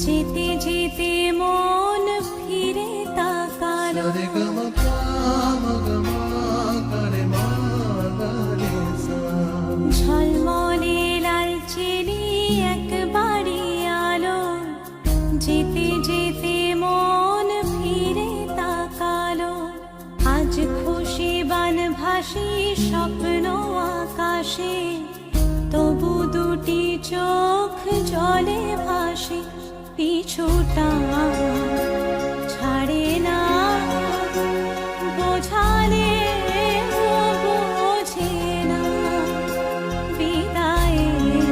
যেতে যেতে মন ফিরে তাকালো ঝলমলে লালচেলি একবারই আলো যেতে যেতে মন ফিরে তাকালো আজ খুশি বানভাসি স্বপ্ন আকাশে তবু দুটি চোখ জলে ভাসে পিছুটা ছাড়ে না বোঝালে বোঝে না বিদায়ের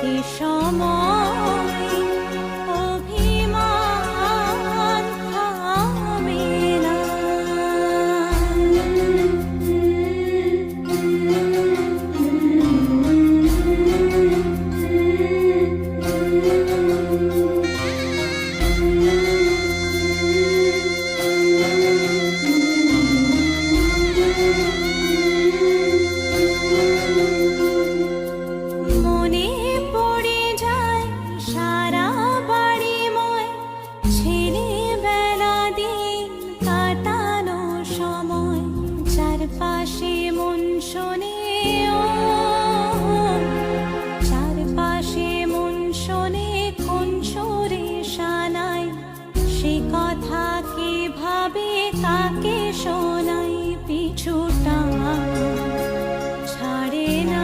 এ সময় অভিমান থামে না। মনে পড়ে যায় সারা বাড়িময় ছেলেবেলা দিন কাটানো সময় চারপাশে মন শোনে চারপাশে মন শোনে কোন সুরে শানাই সে কথা কে ভাবে কাকে শোনাই পিছুটা ছাড়ে না